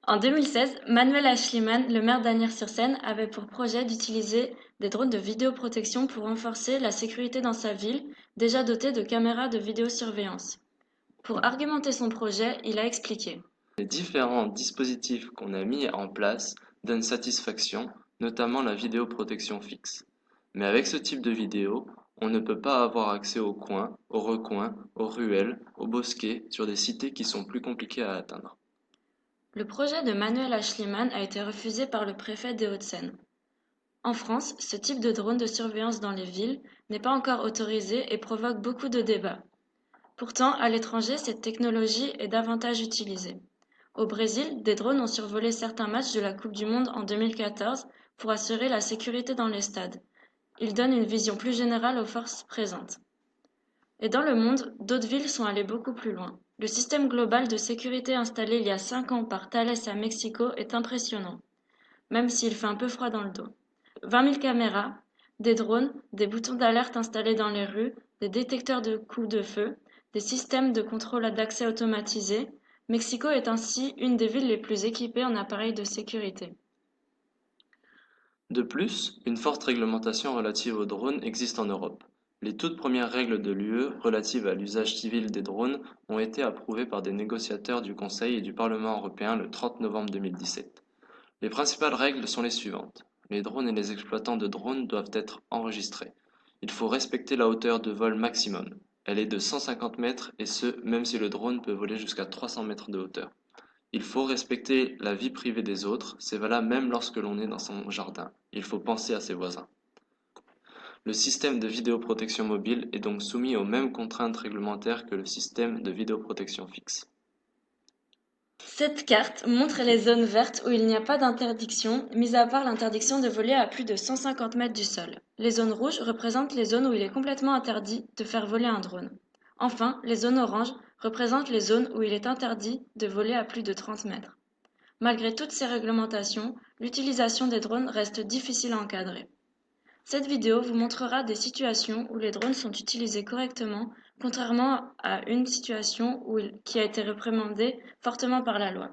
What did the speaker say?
En 2016, Manuel Aeschlimann, le maire d'Asnières-sur-Seine, avait pour projet d'utiliser des drones de vidéoprotection pour renforcer la sécurité dans sa ville, déjà dotée de caméras de vidéosurveillance. Pour argumenter son projet, il a expliqué. Les différents dispositifs qu'on a mis en place donnent satisfaction, notamment la vidéoprotection fixe. Mais avec ce type de vidéo, on ne peut pas avoir accès aux coins, aux recoins, aux ruelles, aux bosquets, sur des cités qui sont plus compliquées à atteindre. Le projet de Manuel Aeschlimann a été refusé par le préfet des Hauts-de-Seine. En France, ce type de drone de surveillance dans les villes n'est pas encore autorisé et provoque beaucoup de débats. Pourtant, à l'étranger, cette technologie est davantage utilisée. Au Brésil, des drones ont survolé certains matchs de la Coupe du Monde en 2014 pour assurer la sécurité dans les stades. Ils donnent une vision plus générale aux forces présentes. Et dans le monde, d'autres villes sont allées beaucoup plus loin. Le système global de sécurité installé il y a 5 ans par Thales à Mexico est impressionnant, même s'il fait un peu froid dans le dos. 20 000 caméras, des drones, des boutons d'alerte installés dans les rues, des détecteurs de coups de feu, des systèmes de contrôle d'accès automatisés. Mexico est ainsi une des villes les plus équipées en appareils de sécurité. De plus, une forte réglementation relative aux drones existe en Europe. Les toutes premières règles de l'UE relatives à l'usage civil des drones ont été approuvées par des négociateurs du Conseil et du Parlement européen le 30 novembre 2017. Les principales règles sont les suivantes. Les drones et les exploitants de drones doivent être enregistrés. Il faut respecter la hauteur de vol maximum. Elle est de 150 mètres et ce, même si le drone peut voler jusqu'à 300 mètres de hauteur. Il faut respecter la vie privée des autres, c'est valable même lorsque l'on est dans son jardin. Il faut penser à ses voisins. Le système de vidéoprotection mobile est donc soumis aux mêmes contraintes réglementaires que le système de vidéoprotection fixe. Cette carte montre les zones vertes où il n'y a pas d'interdiction, mis à part l'interdiction de voler à plus de 150 mètres du sol. Les zones rouges représentent les zones où il est complètement interdit de faire voler un drone. Enfin, les zones oranges représentent les zones où il est interdit de voler à plus de 30 mètres. Malgré toutes ces réglementations, l'utilisation des drones reste difficile à encadrer. Cette vidéo vous montrera des situations où les drones sont utilisés correctement, contrairement à une situation qui a été réprimandée fortement par la loi.